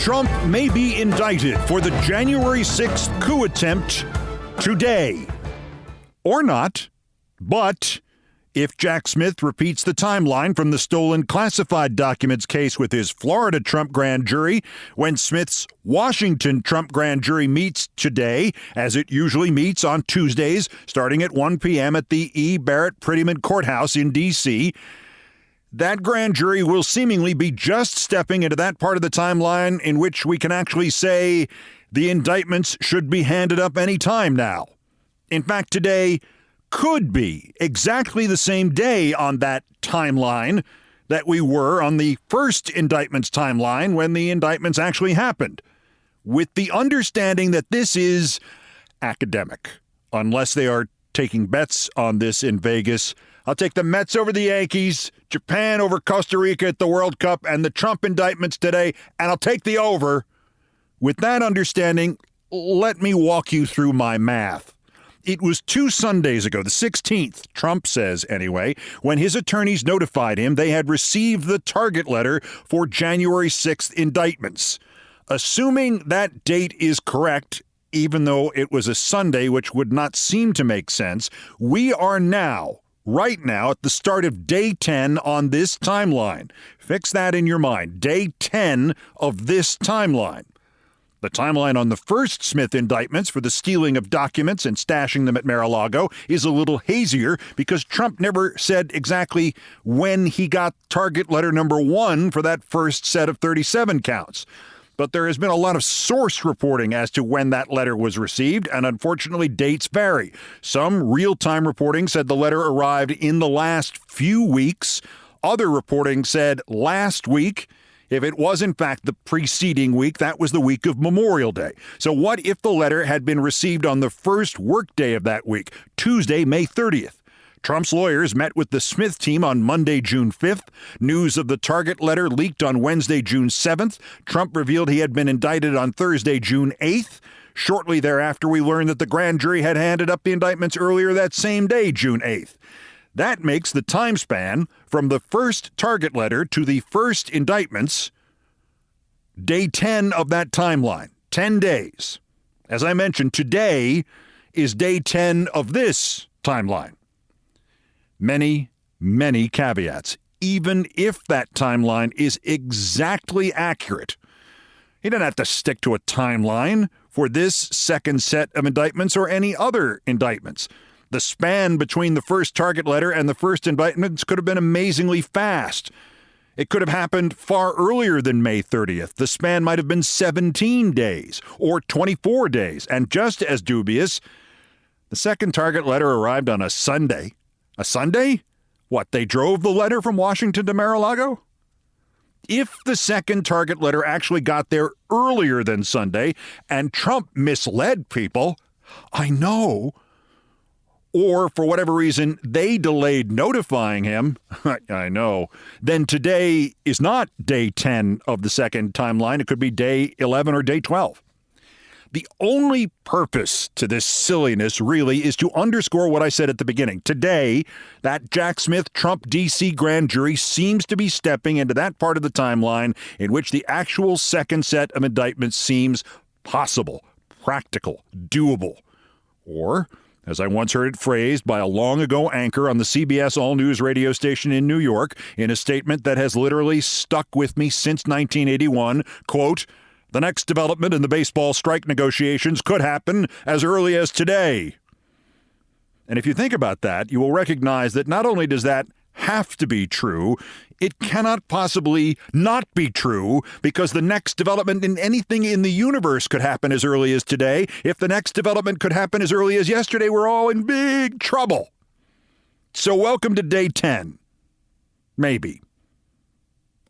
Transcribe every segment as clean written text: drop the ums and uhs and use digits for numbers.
Trump may be indicted for the January 6th coup attempt today. Or not. But if Jack Smith repeats the timeline from the stolen classified documents case with his Florida Trump grand jury, when Smith's Washington Trump grand jury meets today, as it usually meets on Tuesdays, starting at 1 p.m. at the E. Barrett Prettyman Courthouse in D.C., that grand jury will seemingly be just stepping into that part of the timeline in which we can actually say the indictments should be handed up any time now. In fact, today could be exactly the same day on that timeline that we were on the first indictments timeline when the indictments actually happened, with the understanding that this is academic, unless they are taking bets on this in Vegas. I'll take the Mets over the Yankees, Japan over Costa Rica at the World Cup, and the Trump indictments today, and I'll take the over. With that understanding, let me walk you through my math. It was 2 Sundays ago, the 16th, Trump says anyway, when his attorneys notified him they had received the target letter for January 6th indictments. Assuming that date is correct, even though it was a Sunday, which would not seem to make sense, we are now, right now, at the start of day 10 on this timeline. Fix that in your mind. Day 10 of this timeline. The timeline on the first Smith indictments for the stealing of documents and stashing them at Mar-a-Lago is a little hazier because Trump never said exactly when he got target letter number 1 for that first set of 37 counts. But there has been a lot of source reporting as to when that letter was received, and unfortunately, dates vary. Some real-time reporting said the letter arrived in the last few weeks. Other reporting said last week. If it was, in fact, the preceding week, that was the week of Memorial Day. So what if the letter had been received on the first workday of that week, Tuesday, May 30th? Trump's lawyers met with the Smith team on Monday, June 5th. News of the target letter leaked on Wednesday, June 7th. Trump revealed he had been indicted on Thursday, June 8th. Shortly thereafter, we learned that the grand jury had handed up the indictments earlier that same day, June 8th. That makes the time span from the first target letter to the first indictments day 10 of that timeline, 10 days. As I mentioned, today is day 10 of this timeline. Many, many caveats, even if that timeline is exactly accurate. He didn't have to stick to a timeline for this second set of indictments or any other indictments. The span between the first target letter and the first indictments could have been amazingly fast. It could have happened far earlier than May 30th. The span might have been 17 days or 24 days. And just as dubious, the second target letter arrived on a Sunday. A Sunday? What, they drove the letter from Washington to Mar-a-Lago? If the second target letter actually got there earlier than Sunday and Trump misled people, I know, or for whatever reason they delayed notifying him, I know, then today is not day 10 of the second timeline. It could be day 11 or day 12. The only purpose to this silliness really is to underscore what I said at the beginning. Today, that Jack Smith Trump D.C. grand jury seems to be stepping into that part of the timeline in which the actual second set of indictments seems possible, practical, doable. Or, as I once heard it phrased by a long-ago anchor on the CBS all-news radio station in New York in a statement that has literally stuck with me since 1981, quote, "The next development in the baseball strike negotiations could happen as early as today." And if you think about that, you will recognize that not only does that have to be true, it cannot possibly not be true, because the next development in anything in the universe could happen as early as today. If the next development could happen as early as yesterday, we're all in big trouble. So welcome to day 10. Maybe.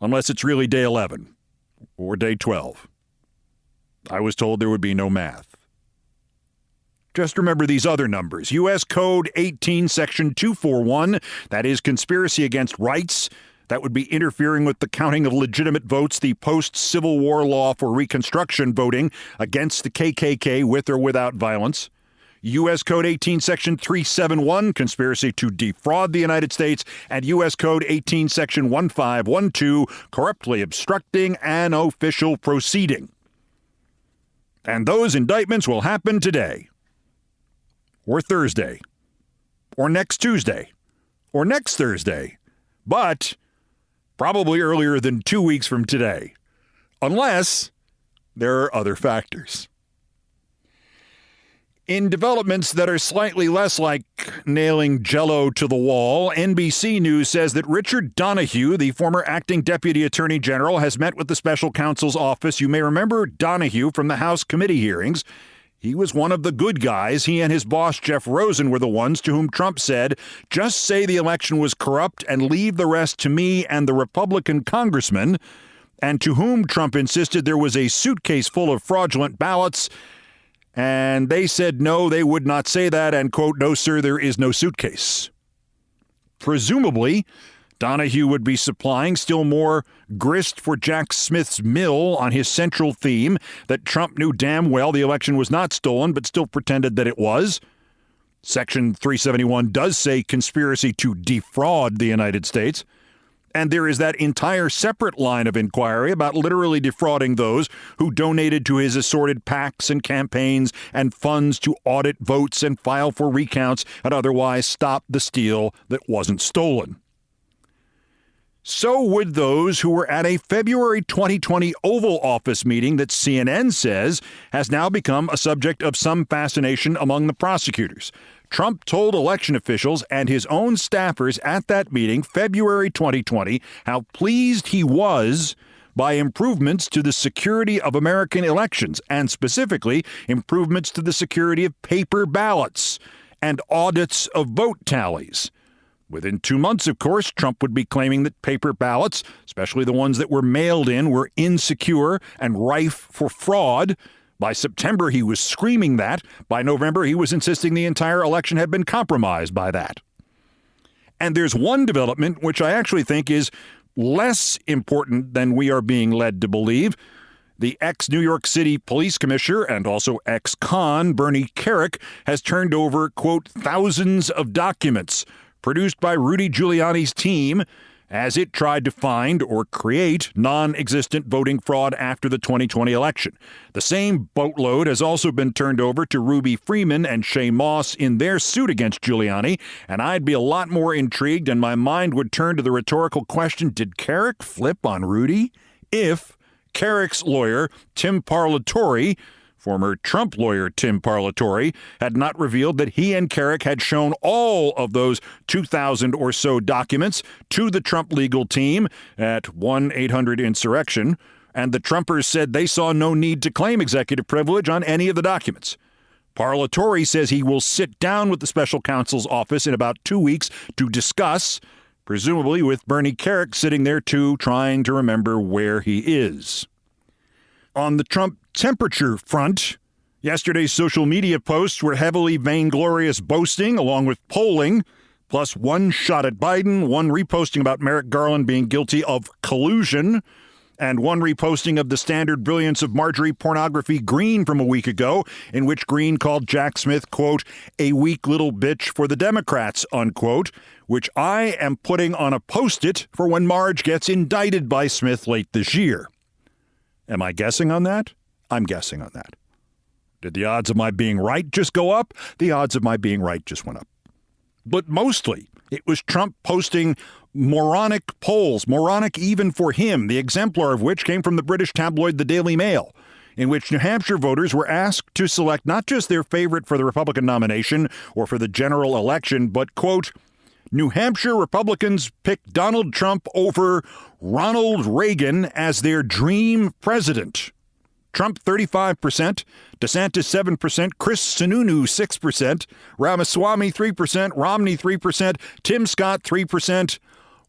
Unless it's really day 11 or day 12. I was told there would be no math. Just remember these other numbers. U.S. Code 18, Section 241, that is conspiracy against rights. That would be interfering with the counting of legitimate votes, the post-Civil War law for Reconstruction voting against the KKK with or without violence. U.S. Code 18, Section 371, conspiracy to defraud the United States, and U.S. Code 18, Section 1512, corruptly obstructing an official proceeding. And those indictments will happen today, or Thursday, or next Tuesday, or next Thursday, but probably earlier than 2 weeks from today, unless there are other factors. In developments that are slightly less like nailing Jell-O to the wall, NBC News says that Richard Donahue, the former acting deputy attorney general, has met with the special counsel's office. You may remember Donahue from the House committee hearings. He was one of the good guys. He and his boss, Jeff Rosen, were the ones to whom Trump said, just say the election was corrupt and leave the rest to me and the Republican congressman, and to whom Trump insisted there was a suitcase full of fraudulent ballots. And they said, no, they would not say that, and, quote, no, sir, there is no suitcase. Presumably, Donahue would be supplying still more grist for Jack Smith's mill on his central theme that Trump knew damn well the election was not stolen, but still pretended that it was. Section 371 does say conspiracy to defraud the United States. And there is that entire separate line of inquiry about literally defrauding those who donated to his assorted PACs and campaigns and funds to audit votes and file for recounts and otherwise stop the steal that wasn't stolen. So would those who were at a February 2020 Oval Office meeting that CNN says has now become a subject of some fascination among the prosecutors. Trump told election officials and his own staffers at that meeting, February 2020, how pleased he was by improvements to the security of American elections, and specifically improvements to the security of paper ballots and audits of vote tallies. Within 2 months, of course, Trump would be claiming that paper ballots, especially the ones that were mailed in, were insecure and rife for fraud. By September, he was screaming that. By November, he was insisting the entire election had been compromised by that. And there's one development which I actually think is less important than we are being led to believe. The ex-New York City police commissioner and also ex-con Bernie Kerik has turned over, quote, thousands of documents produced by Rudy Giuliani's team as it tried to find or create non-existent voting fraud after the 2020 election. The same boatload has also been turned over to Ruby Freeman and Shay Moss in their suit against Giuliani, and I'd be a lot more intrigued and my mind would turn to the rhetorical question, did Kerik flip on Rudy? If Kerik's lawyer, Tim Parlatore, former Trump lawyer Tim Parlatore, had not revealed that he and Kerik had shown all of those 2,000 or so documents to the Trump legal team at 1-800-INSURRECTION, and the Trumpers said they saw no need to claim executive privilege on any of the documents. Parlatore says he will sit down with the special counsel's office in about 2 weeks to discuss, presumably with Bernie Kerik sitting there too, trying to remember where he is. On the Trump temperature front, yesterday's social media posts were heavily vainglorious boasting along with polling, plus one shot at Biden, one reposting about Merrick Garland being guilty of collusion, and one reposting of the standard brilliance of Marjorie Pornography Greene from a week ago, in which Greene called Jack Smith, quote, a weak little bitch for the Democrats, unquote, which I am putting on a Post-it for when Marge gets indicted by Smith late this year. Am I guessing on that? I'm guessing on that. Did the odds of my being right just go up? The odds of my being right just went up. But mostly, it was Trump posting moronic polls, moronic even for him, the exemplar of which came from the British tabloid The Daily Mail, in which New Hampshire voters were asked to select not just their favorite for the Republican nomination or for the general election, but, quote, New Hampshire Republicans picked Donald Trump over Ronald Reagan as their dream president. Trump 35%, DeSantis 7%, Chris Sununu 6%, Ramaswamy 3%, Romney 3%, Tim Scott 3%,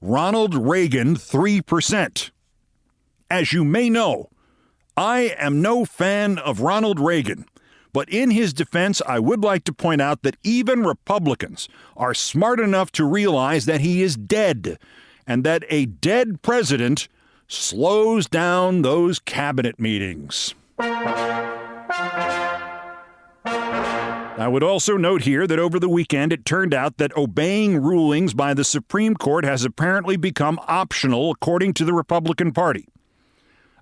Ronald Reagan 3%. As you may know, I am no fan of Ronald Reagan. But in his defense, I would like to point out that even Republicans are smart enough to realize that he is dead, and that a dead president slows down those cabinet meetings. I would also note here that over the weekend, it turned out that obeying rulings by the Supreme Court has apparently become optional, according to the Republican Party.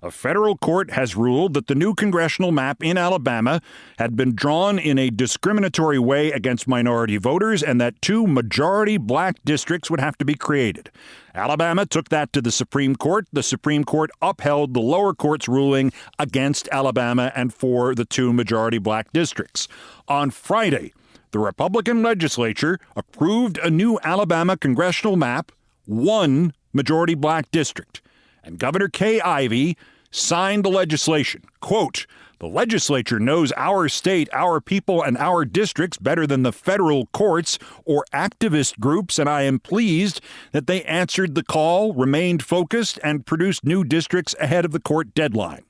A federal court has ruled that the new congressional map in Alabama had been drawn in a discriminatory way against minority voters and that 2 majority black districts would have to be created. Alabama took that to the Supreme Court. The Supreme Court upheld the lower court's ruling against Alabama and for the 2 majority black districts. On Friday, the Republican legislature approved a new Alabama congressional map, 1 majority black district. And Governor Kay Ivey signed the legislation. Quote, "The legislature knows our state, our people, and our districts better than the federal courts or activist groups, and I am pleased that they answered the call, remained focused, and produced new districts ahead of the court deadline."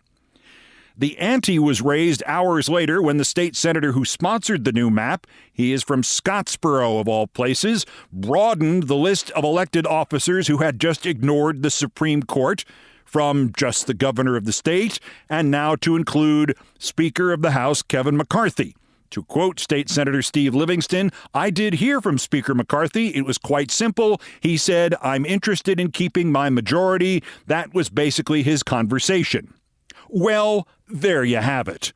The ante was raised hours later when the state senator who sponsored the new map, he is from Scottsboro of all places, broadened the list of elected officers who had just ignored the Supreme Court from just the governor of the state and now to include Speaker of the House Kevin McCarthy. To quote State Senator Steve Livingston, "I did hear from Speaker McCarthy. It was quite simple. He said, 'I'm interested in keeping my majority.' That was basically his conversation." Well, there you have it.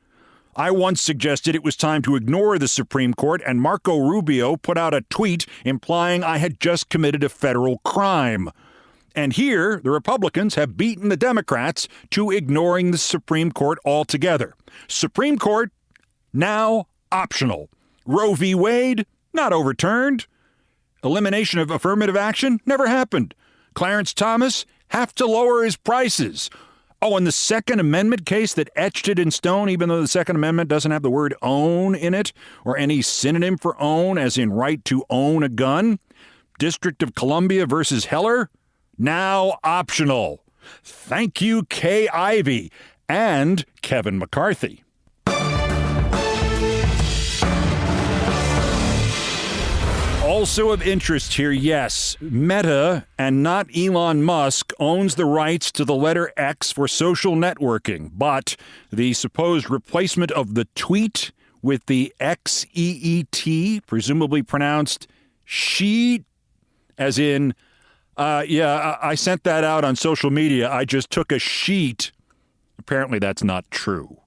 I once suggested it was time to ignore the Supreme Court, and Marco Rubio put out a tweet implying I had just committed a federal crime. And here, the Republicans have beaten the Democrats to ignoring the Supreme Court altogether. Supreme Court, now optional. Roe v. Wade, not overturned. Elimination of affirmative action, never happened. Clarence Thomas, have to lower his prices. Oh, and the Second Amendment case that etched it in stone, even though the Second Amendment doesn't have the word own in it or any synonym for own, as in right to own a gun. District of Columbia versus Heller, now optional. Thank you, Kay Ivey and Kevin McCarthy. Also of interest here, yes, Meta, and not Elon Musk, owns the rights to the letter X for social networking, but the supposed replacement of the tweet with the XEET, presumably pronounced sheet, as in, I sent that out on social media, I just took a sheet. Apparently that's not true.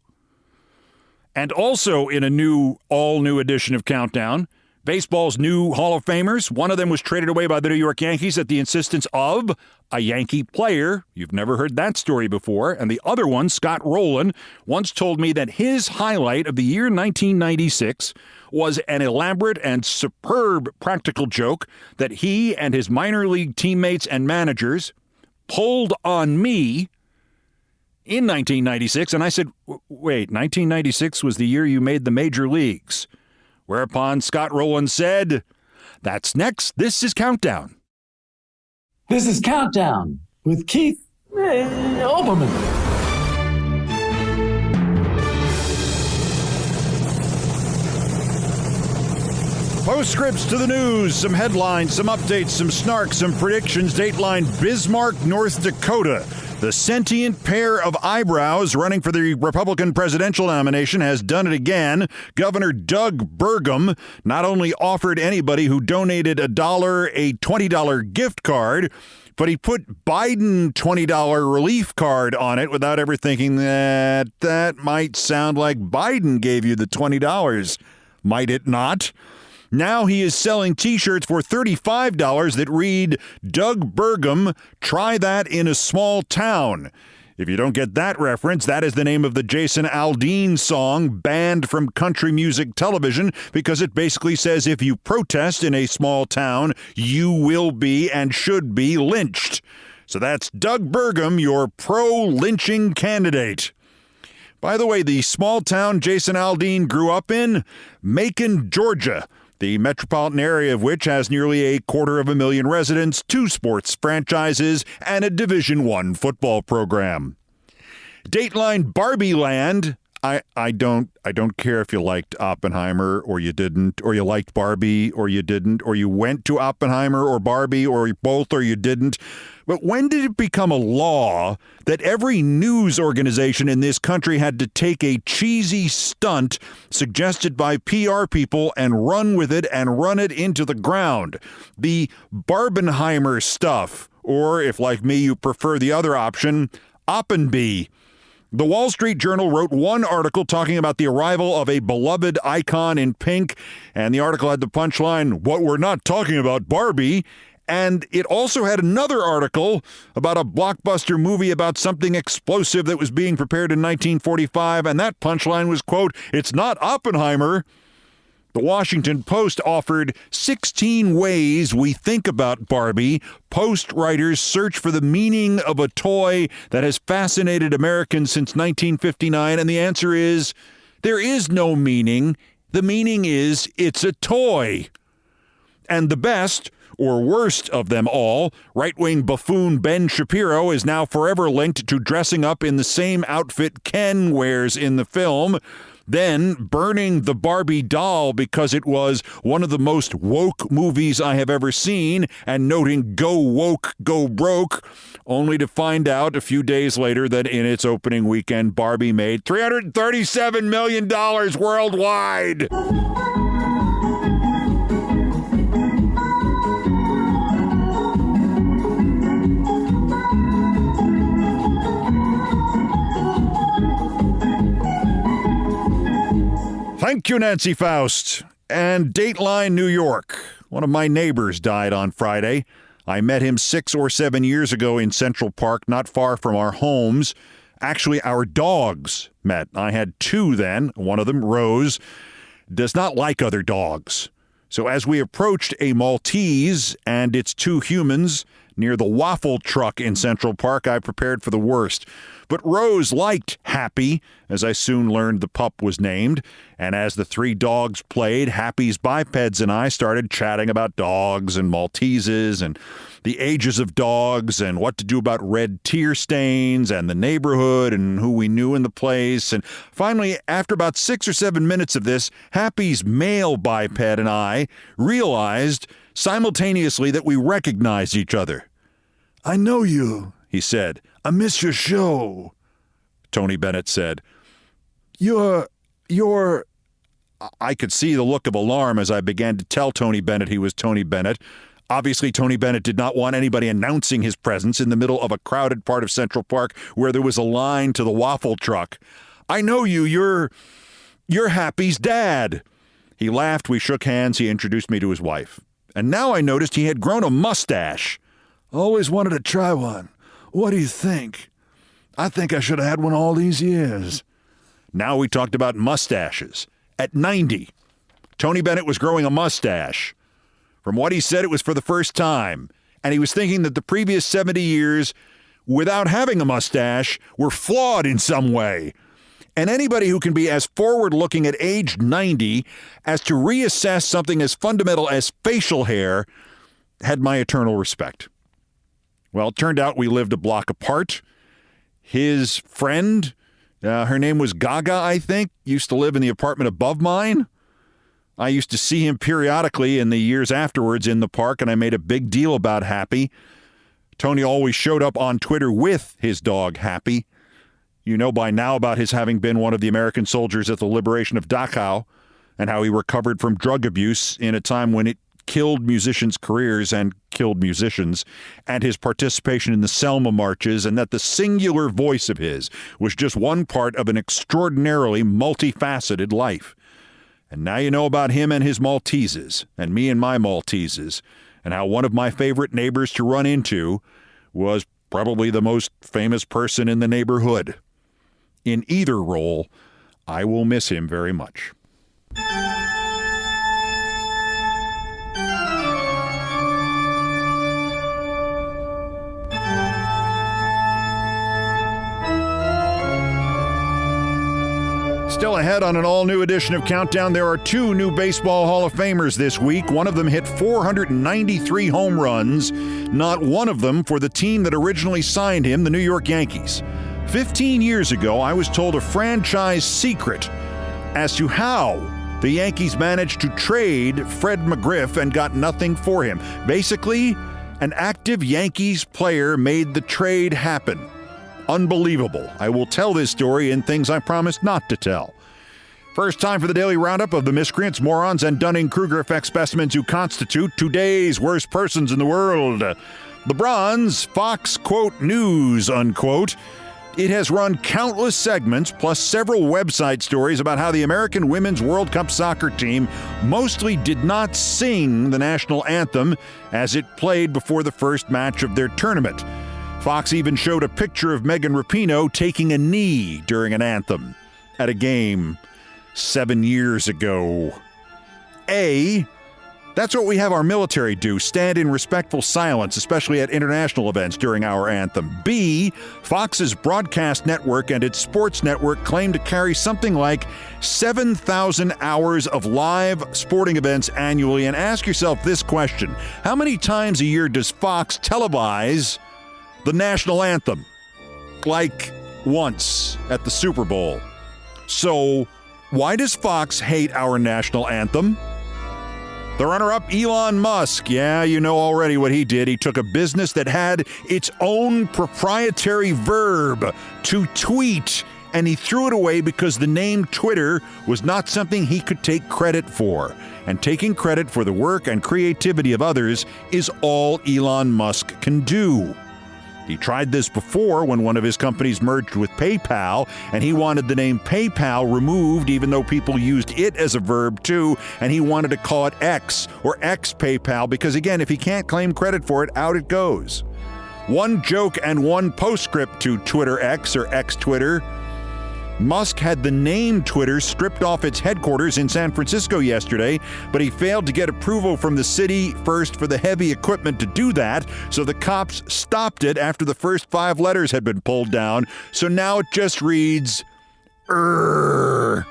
And also in a all-new edition of Countdown, baseball's new Hall of Famers. One of them was traded away by the New York Yankees at the insistence of a Yankee player. You've never heard that story before. And the other one, Scott Rowland, once told me that his highlight of the year 1996 was an elaborate and superb practical joke that he and his minor league teammates and managers pulled on me in 1996. And I said, wait, 1996 was the year you made the major leagues. Whereupon Scott Rowland said, "That's next. This is Countdown." This is Countdown with Keith Olbermann. Postscripts to the news, some headlines, some updates, some snark, some predictions. Dateline: Bismarck, North Dakota. The sentient pair of eyebrows running for the Republican presidential nomination has done it again. Governor Doug Burgum not only offered anybody who donated $1 a $20 gift card, but he put Biden $20 relief card on it without ever thinking that might sound like Biden gave you the $20. Might it not? Now he is selling T-shirts for $35 that read, "Doug Burgum, try that in a small town." If you don't get that reference, that is the name of the Jason Aldean song banned from country music television because it basically says if you protest in a small town, you will be and should be lynched. So that's Doug Burgum, your pro-lynching candidate. By the way, the small town Jason Aldean grew up in, Macon, Georgia, the metropolitan area of which has nearly 250,000 residents, 2 sports franchises, and a Division I football program. Dateline: Barbie Land, I don't care if you liked Oppenheimer or you didn't, or you liked Barbie or you didn't, or you went to Oppenheimer or Barbie or both or you didn't. But when did it become a law that every news organization in this country had to take a cheesy stunt suggested by PR people and run with it and run it into the ground? The Barbenheimer stuff, or if like me you prefer the other option, Oppenbee. The Wall Street Journal wrote one article talking about the arrival of a beloved icon in pink, and the article had the punchline, "What we're not talking about, Barbie." And it also had another article about a blockbuster movie about something explosive that was being prepared in 1945, and that punchline was, quote, "It's not Oppenheimer." The Washington Post offered 16 ways we think about Barbie. Post writers search for the meaning of a toy that has fascinated Americans since 1959, and the answer is there is no meaning. The meaning is it's a toy. And the best, or worst of them all, right-wing buffoon Ben Shapiro is now forever linked to dressing up in the same outfit Ken wears in the film, then burning the Barbie doll because it was one of the most woke movies I have ever seen, and noting "Go woke, go broke," only to find out a few days later that in its opening weekend, Barbie made $337 million worldwide. Thank you, Nancy Faust. And Dateline, New York. One of my neighbors died on Friday. I met him 6 or 7 years ago in Central Park, not far from our homes. Actually, our dogs met. I had 2 then. One of them, Rose, does not like other dogs. So as we approached a Maltese and its 2 humans near the waffle truck in Central Park, I prepared for the worst. But Rose liked Happy, as I soon learned the pup was named. And as the 3 dogs played, Happy's bipeds and I started chatting about dogs and Malteses and the ages of dogs and what to do about red tear stains and the neighborhood and who we knew in the place. And finally, after about 6 or 7 minutes of this, Happy's male biped and I realized simultaneously that we recognized each other. "I know you," he said. "I miss your show." Tony Bennett said, You're... I could see the look of alarm as I began to tell Tony Bennett he was Tony Bennett. Obviously, Tony Bennett did not want anybody announcing his presence in the middle of a crowded part of Central Park where there was a line to the waffle truck. "I know you. You're Happy's dad." He laughed. We shook hands. He introduced me to his wife. And now I noticed he had grown a mustache. "Always wanted to try one. What do you think?" "I think I should have had one all these years." Now we talked about mustaches. At 90, Tony Bennett was growing a mustache. From what he said, it was for the first time. And he was thinking that the previous 70 years, without having a mustache, were flawed in some way. And anybody who can be as forward-looking at age 90 as to reassess something as fundamental as facial hair had my eternal respect. Well, it turned out we lived a block apart. His friend, her name was Gaga, I think, used to live in the apartment above mine. I used to see him periodically in the years afterwards in the park, and I made a big deal about Happy. Tony always showed up on Twitter with his dog, Happy. You know by now about his having been one of the American soldiers at the liberation of Dachau, and how he recovered from drug abuse in a time when it killed musicians' careers and killed musicians, and his participation in the Selma marches, and that the singular voice of his was just one part of an extraordinarily multifaceted life. And now you know about him and his Malteses, and me and my Malteses, and how one of my favorite neighbors to run into was probably the most famous person in the neighborhood. In either role, I will miss him very much. Still ahead on an all-new edition of Countdown, there are 2 new Baseball Hall of Famers this week. One of them hit 493 home runs, not one of them for the team that originally signed him, the New York Yankees. 15 years ago, I was told a franchise secret as to how the Yankees managed to trade Fred McGriff and got nothing for him. Basically, an active Yankees player made the trade happen. Unbelievable. I will tell this story in Things I Promised Not to Tell. First time for the daily roundup of the miscreants, morons, and Dunning-Kruger effect specimens who constitute today's worst persons in the world. The Bronze, Fox, quote, news, unquote. It has run countless segments, plus several website stories about how the American Women's World Cup soccer team mostly did not sing the national anthem as it played before the first match of their tournament. Fox even showed a picture of Megan Rapinoe taking a knee during an anthem at a game 7 years ago. A, that's what we have our military do, stand in respectful silence, especially at international events during our anthem. B, Fox's broadcast network and its sports network claim to carry something like 7,000 hours of live sporting events annually. And ask yourself this question: how many times a year does Fox televise the national anthem? Like once at the Super Bowl. So why does Fox hate our national anthem? The runner-up, Elon Musk. Yeah, you know already what he did. He took a business that had its own proprietary verb, to tweet, and he threw it away because the name Twitter was not something he could take credit for. And taking credit for the work and creativity of others is all Elon Musk can do. He tried this before when one of his companies merged with PayPal, and he wanted the name PayPal removed even though people used it as a verb too, and he wanted to call it X or X PayPal because, again, if he can't claim credit for it, out it goes. One joke and one postscript to Twitter X or X Twitter. Musk had the name Twitter stripped off its headquarters in San Francisco yesterday, but he failed to get approval from the city first for the heavy equipment to do that, so the cops stopped it after the first 5 letters had been pulled down, so now it just reads, "Err."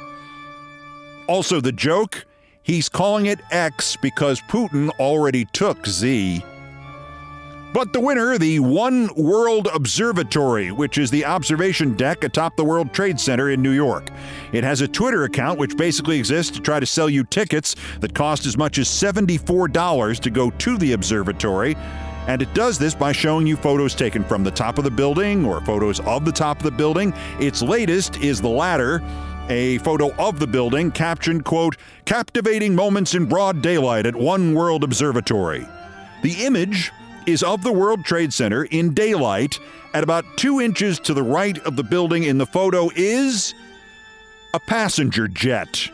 Also the joke, he's calling it X because Putin already took Z. But the winner, the One World Observatory, which is the observation deck atop the World Trade Center in New York. It has a Twitter account which basically exists to try to sell you tickets that cost as much as $74 to go to the observatory. And it does this by showing you photos taken from the top of the building or photos of the top of the building. Its latest is the latter, a photo of the building captioned, quote, "Captivating moments in broad daylight at One World Observatory." The image is of the World Trade Center in daylight at about 2 inches to the right of the building. In the photo is a passenger jet.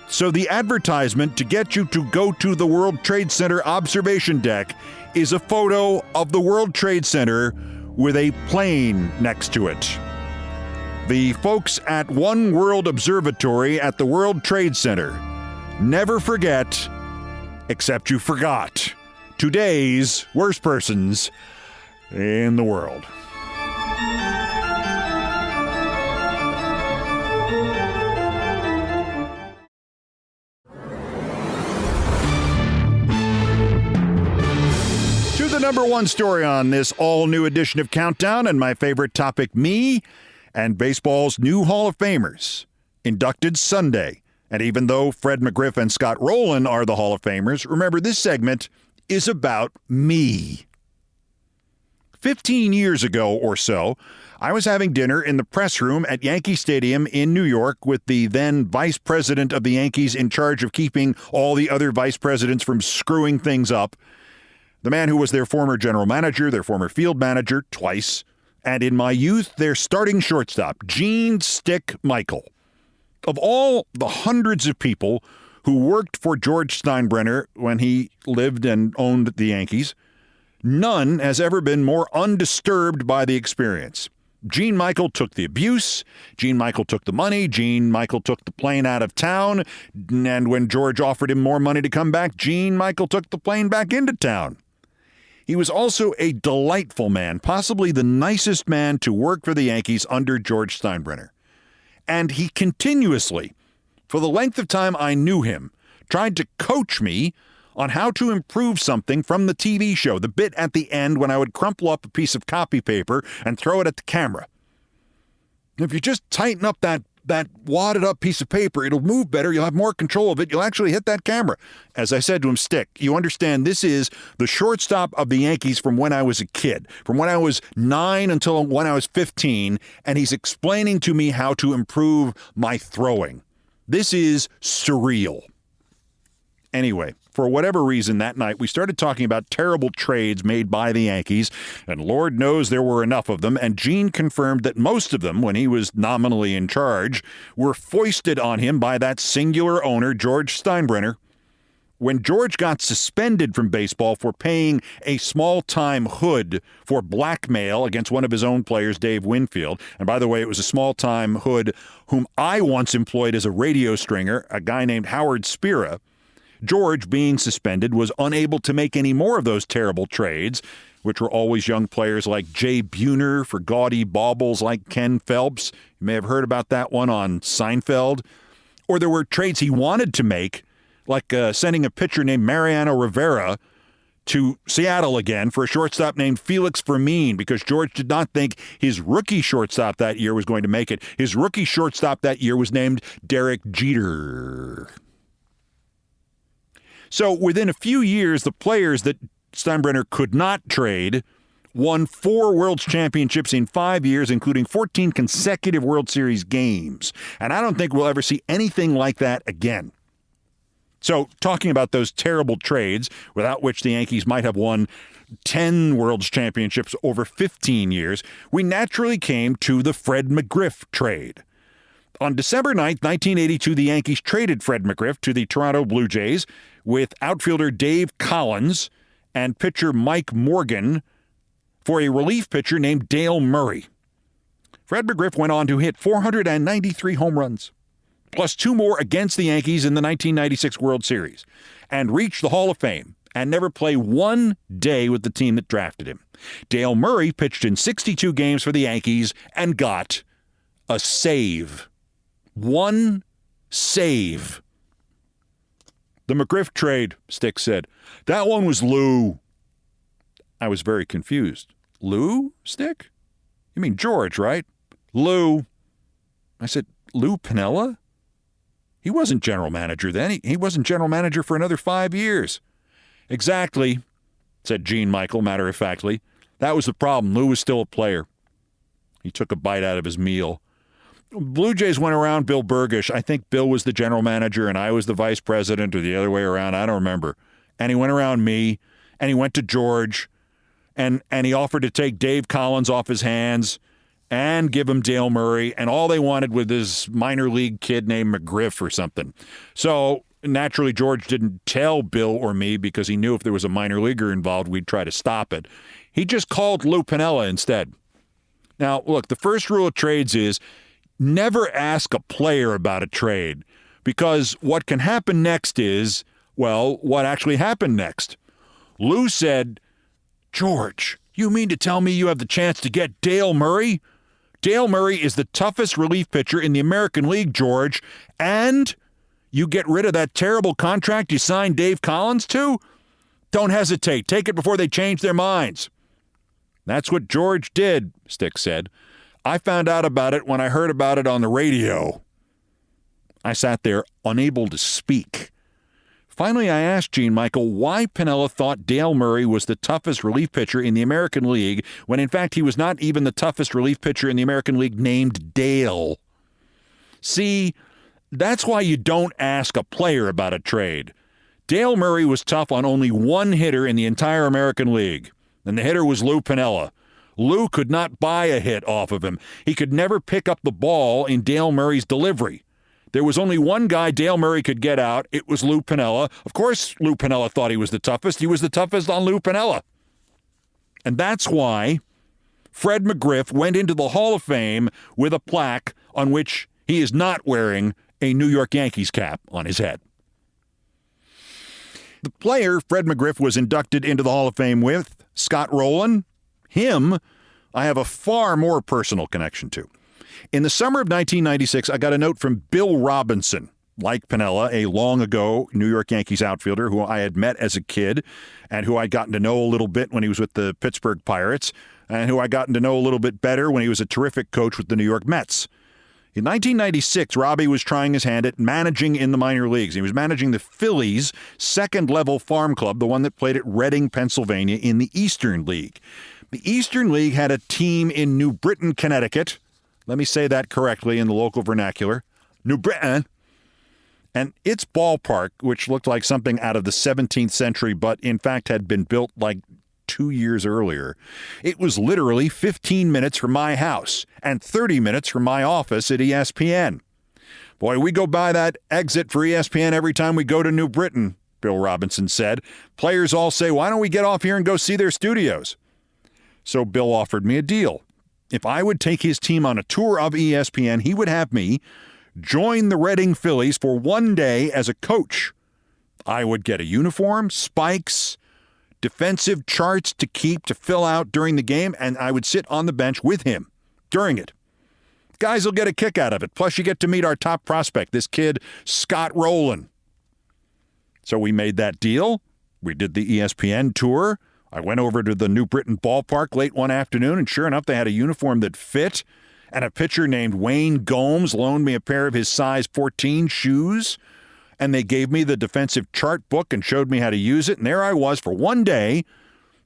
So the advertisement to get you to go to the World Trade Center observation deck is a photo of the World Trade Center with a plane next to it. The folks at One World Observatory at the World Trade Center never forget, except you forgot, today's worst persons in the world. To the number one story on this all-new edition of Countdown, and my favorite topic, me and baseball's new Hall of Famers, inducted Sunday. And even though Fred McGriff and Scott Rowland are the Hall of Famers, remember this segment is about me. 15 years ago or so, I was having dinner in the press room at Yankee Stadium in New York with the then vice president of the Yankees in charge of keeping all the other vice presidents from screwing things up, the man who was their former general manager, their former field manager twice, and in my youth, their starting shortstop, Gene "Stick" Michael. Of all the hundreds of people who worked for George Steinbrenner when he lived and owned the Yankees, none has ever been more undisturbed by the experience. Gene Michael took the abuse, Gene Michael took the money, Gene Michael took the plane out of town, and when George offered him more money to come back, Gene Michael took the plane back into town. He was also a delightful man, possibly the nicest man to work for the Yankees under George Steinbrenner. And he continuously, for the length of time I knew him, tried to coach me on how to improve something from the TV show, the bit at the end when I would crumple up a piece of copy paper and throw it at the camera. If you just tighten up that wadded up piece of paper, it'll move better. You'll have more control of it. You'll actually hit that camera. As I said to him, Stick, you understand this is the shortstop of the Yankees from when I was a kid, from when I was 9 until when I was 15, and he's explaining to me how to improve my throwing. This is surreal. Anyway, for whatever reason that night, we started talking about terrible trades made by the Yankees, and Lord knows there were enough of them, and Gene confirmed that most of them, when he was nominally in charge, were foisted on him by that singular owner, George Steinbrenner. When George got suspended from baseball for paying a small-time hood for blackmail against one of his own players, Dave Winfield, and by the way, it was a small-time hood whom I once employed as a radio stringer, a guy named Howard Spira, George, being suspended, was unable to make any more of those terrible trades, which were always young players like Jay Buhner for gaudy baubles like Ken Phelps. You may have heard about that one on Seinfeld. Or there were trades he wanted to make, like sending a pitcher named Mariano Rivera to Seattle again for a shortstop named Felix Fermin, because George did not think his rookie shortstop that year was going to make it. His rookie shortstop that year was named Derek Jeter. So within a few years, the players that Steinbrenner could not trade won 4 World Championships in 5 years, including 14 consecutive World Series games. And I don't think we'll ever see anything like that again. So talking about those terrible trades, without which the Yankees might have won 10 World Championships over 15 years, we naturally came to the Fred McGriff trade. On December 9th, 1982, the Yankees traded Fred McGriff to the Toronto Blue Jays with outfielder Dave Collins and pitcher Mike Morgan for a relief pitcher named Dale Murray. Fred McGriff went on to hit 493 home runs, plus 2 more against the Yankees in the 1996 World Series, and reached the Hall of Fame and never played one day with the team that drafted him. Dale Murray pitched in 62 games for the Yankees and got a save. 1 save. The McGriff trade, Stick said. That one was Lou. I was very confused. Lou, Stick? You mean George, right? Lou. I said, Lou Piniella? He wasn't general manager then. He wasn't general manager for another 5 years. Exactly, said Gene Michael, matter-of-factly. That was the problem. Lou was still a player. He took a bite out of his meal. Blue Jays went around Bill Burgish. I think Bill was the general manager and I was the vice president, or the other way around. I don't remember. And he went around me, and he went to George, and he offered to take Dave Collins off his hands and give him Dale Murray, and all they wanted was this minor league kid named McGriff or something. So naturally, George didn't tell Bill or me, because he knew if there was a minor leaguer involved, we'd try to stop it. He just called Lou Piniella instead. Now, look, the first rule of trades is never ask a player about a trade, because what can happen next is, well, what actually happened next. Lou said, George, you mean to tell me you have the chance to get Dale Murray? Dale Murray is the toughest relief pitcher in the American League, George, and you get rid of that terrible contract you signed Dave Collins to? Don't hesitate. Take it before they change their minds. That's what George did, Stick said. I found out about it when I heard about it on the radio. I sat there unable to speak. Finally, I asked Gene Michael why Piniella thought Dale Murray was the toughest relief pitcher in the American League, when in fact he was not even the toughest relief pitcher in the American League named Dale. See, that's why you don't ask a player about a trade. Dale Murray was tough on only one hitter in the entire American League, and the hitter was Lou Piniella. Lou could not buy a hit off of him. He could never pick up the ball in Dale Murray's delivery. There was only one guy Dale Murray could get out. It was Lou Piniella. Of course, Lou Piniella thought he was the toughest. He was the toughest on Lou Piniella. And that's why Fred McGriff went into the Hall of Fame with a plaque on which he is not wearing a New York Yankees cap on his head. The player Fred McGriff was inducted into the Hall of Fame with, Scott Rowland, him, I have a far more personal connection to. In the summer of 1996, I got a note from Bill Robinson. like Piniella, a long ago New York Yankees outfielder who I had met as a kid and who I'd gotten to know a little bit when he was with the Pittsburgh Pirates and who I'd gotten to know a little bit better when he was a terrific coach with the New York Mets. In 1996, Robbie was trying his hand at managing in the minor leagues. He was managing the Phillies' second-level farm club, the one that played at Reading, Pennsylvania, in the Eastern League. The Eastern League had a team in New Britain, Connecticut. Let me say that correctly in the local vernacular. New Britain. And its ballpark, which looked like something out of the 17th century, but in fact had been built like 2 years earlier, it was literally 15 minutes from my house and 30 minutes from my office at ESPN. Boy, we go by that exit for ESPN every time we go to New Britain, Bill Robinson said. Players all say, why don't we get off here and go see their studios? So Bill offered me a deal. If I would take his team on a tour of ESPN, he would have me join the Reading Phillies for one day as a coach. I would get a uniform, spikes, defensive charts to keep to fill out during the game, and I would sit on the bench with him during it. Guys will get a kick out of it. Plus, you get to meet our top prospect, this kid, Scott Rowland. So we made that deal. We did the ESPN tour. I went over to the New Britain ballpark late one afternoon, and sure enough, they had a uniform that fit. And a pitcher named Wayne Gomes loaned me a pair of his size 14 shoes. And they gave me the defensive chart book and showed me how to use it. And there I was for one day,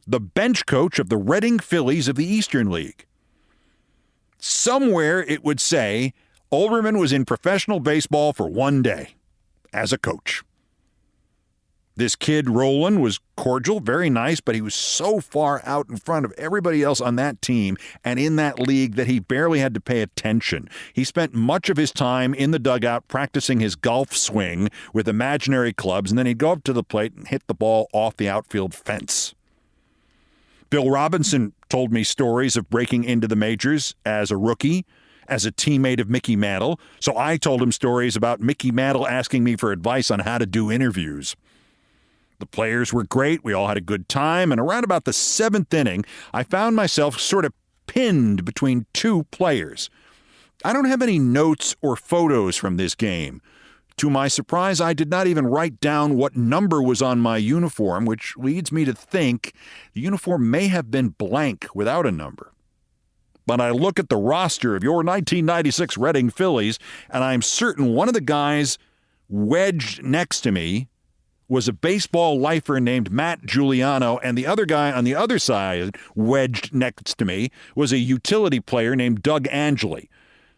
the bench coach of the Reading Phillies of the Eastern League. Somewhere it would say Olbermann was in professional baseball for one day as a coach. This kid, Roland, was cordial, very nice, but he was so far out in front of everybody else on that team and in that league that he barely had to pay attention. He spent much of his time in the dugout practicing his golf swing with imaginary clubs, and then he'd go up to the plate and hit the ball off the outfield fence. Bill Robinson told me stories of breaking into the majors as a rookie, as a teammate of Mickey Mantle, so I told him stories about Mickey Mantle asking me for advice on how to do interviews. The players were great. We all had a good time. And around about the seventh inning, I found myself sort of pinned between two players. I don't have any notes or photos from this game. To my surprise, I did not even write down what number was on my uniform, which leads me to think the uniform may have been blank without a number. But I look at the roster of your 1996 Reading Phillies, and I'm certain one of the guys wedged next to me was a baseball lifer named Matt Giuliano, and the other guy on the other side, wedged next to me, was a utility player named Doug Angeli.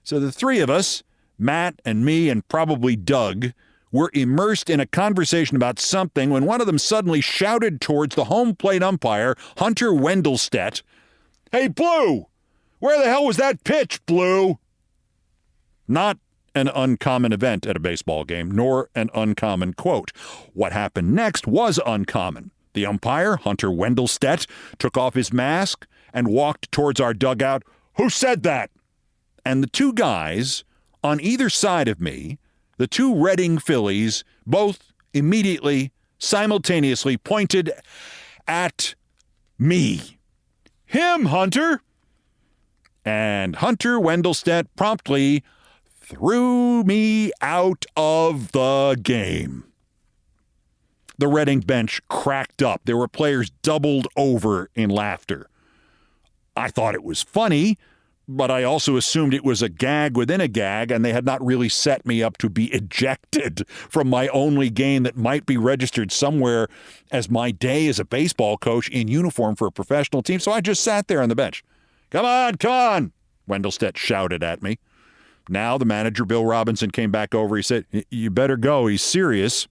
So the three of us, Matt and me and probably Doug, were immersed in a conversation about something when one of them suddenly shouted towards the home plate umpire, Hunter Wendelstedt, "Hey, Blue, where the hell was that pitch, Blue?" Not an uncommon event at a baseball game, nor an uncommon quote. What happened next was uncommon. The umpire, Hunter Wendelstedt, took off his mask and walked towards our dugout. "Who said that?" And the two guys on either side of me, the two Reading Phillies, both immediately, simultaneously pointed at me. "Him, Hunter!" And Hunter Wendelstedt promptly threw me out of the game. The Reading bench cracked up. There were players doubled over in laughter. I thought it was funny, but I also assumed it was a gag within a gag, and they had not really set me up to be ejected from my only game that might be registered somewhere as my day as a baseball coach in uniform for a professional team. So I just sat there on the bench. Come on, Wendelstedt shouted at me. Now the manager, Bill Robinson, came back over. He said, "You better go. He's serious."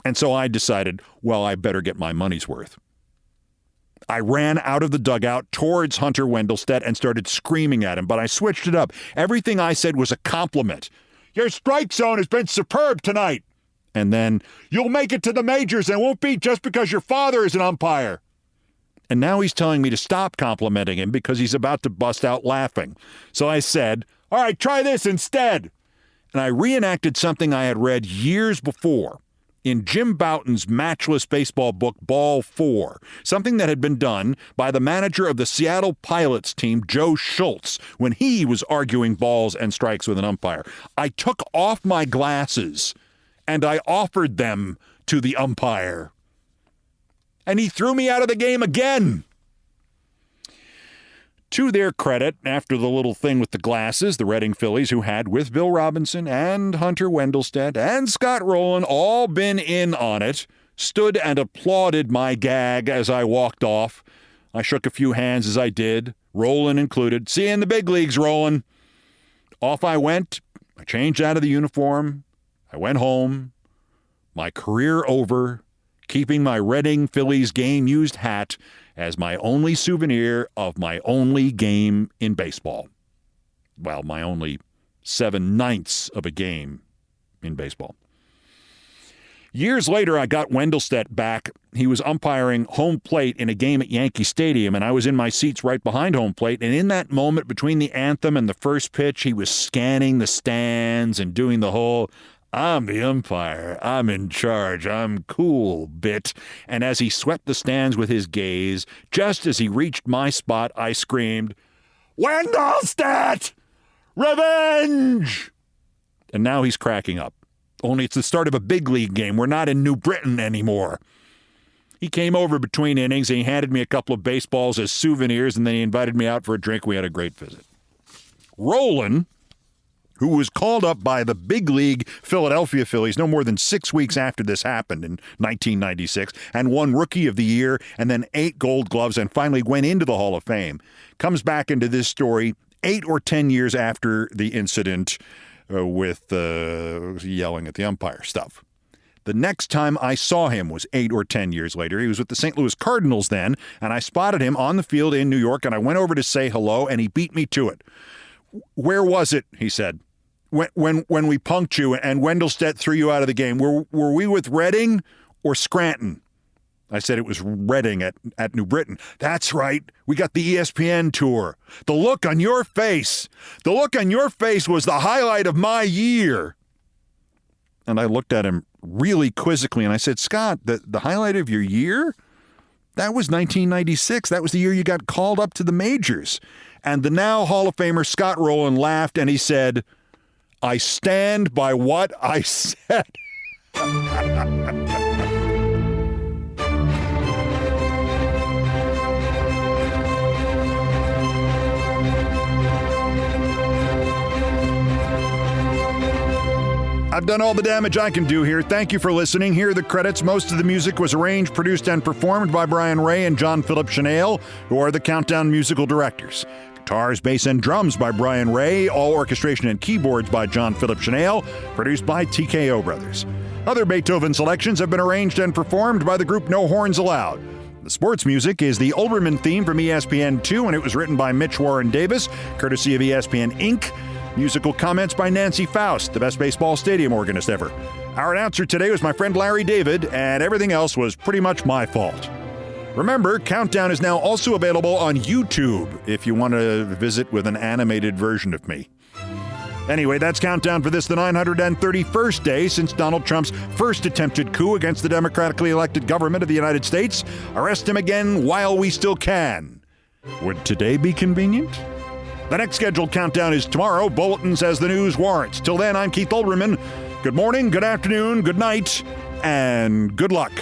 And so I decided, well, I better get my money's worth. I ran out of the dugout towards Hunter Wendelstedt and started screaming at him, but I switched it up. Everything I said was a compliment. "Your strike zone has been superb tonight." And then, "You'll make it to the majors and won't be just because your father is an umpire." And now he's telling me to stop complimenting him because he's about to bust out laughing. So I said, "All right, try this instead." And I reenacted something I had read years before in Jim Bouton's matchless baseball book, Ball 4, something that had been done by the manager of the Seattle Pilots team, Joe Schultz, when he was arguing balls and strikes with an umpire. I took off my glasses and I offered them to the umpire. And he threw me out of the game again. To their credit, after the little thing with the glasses, the Reading Phillies, who had, with Bill Robinson and Hunter Wendelstedt and Scott Rowland, all been in on it, stood and applauded my gag as I walked off. I shook a few hands as I did, Rowland included. See you in the big leagues, Rowland. Off I went. I changed out of the uniform. I went home. My career over, keeping my Reading Phillies game-used hat as my only souvenir of my only game in baseball. Well, my only 7/9 of a game in baseball. Years later, I got Wendelstedt back. He was umpiring home plate in a game at Yankee Stadium, and I was in my seats right behind home plate. And in that moment between the anthem and the first pitch, he was scanning the stands and doing the whole, I'm the umpire, I'm in charge, I'm cool bit. And as he swept the stands with his gaze, just as he reached my spot, I screamed, Wendelstedt! Revenge! And now he's cracking up. Only it's the start of a big league game. We're not in New Britain anymore. He came over between innings and he handed me a couple of baseballs as souvenirs, and then he invited me out for a drink. We had a great visit. Rowland, who was called up by the big league Philadelphia Phillies no more than 6 weeks after this happened in 1996, and won Rookie of the Year and then 8 Gold Gloves and finally went into the Hall of Fame, comes back into this story 8 or 10 years after the incident with yelling at the umpire stuff. The next time I saw him was 8 or 10 years later. He was with the St. Louis Cardinals then, and I spotted him on the field in New York, and I went over to say hello, and he beat me to it. Where was it, he said, when we punked you and Wendelstedt threw you out of the game? Were we with Reading or Scranton? I said it was Reading at New Britain. That's right. We got the ESPN tour. The look on your face was the highlight of my year. And I looked at him really quizzically and I said, Scott, the highlight of your year? That was 1996. That was the year you got called up to the majors. And the now Hall of Famer Scott Rowland laughed and he said, I stand by what I said. I've done all the damage I can do here. Thank you for listening. Here are the credits. Most of the music was arranged, produced, and performed by Brian Ray and John Philip Chanel, who are the Countdown musical directors. Guitars, bass, and drums by Brian Ray. All orchestration and keyboards by John Philip Chanel. Produced by TKO Brothers. Other Beethoven selections have been arranged and performed by the group No Horns Allowed. The sports music is the Olbermann theme from ESPN2, and it was written by Mitch Warren Davis, courtesy of ESPN Inc. Musical comments by Nancy Faust, the best baseball stadium organist ever. Our announcer today was my friend Larry David, and everything else was pretty much my fault. Remember, Countdown is now also available on YouTube if you want to visit with an animated version of me. Anyway, that's Countdown for this, the 931st day since Donald Trump's first attempted coup against the democratically elected government of the United States. Arrest him again while we still can. Would today be convenient? The next scheduled countdown is tomorrow. Bulletins as the news warrants. Till then, I'm Keith Olbermann. Good morning, good afternoon, good night, and good luck.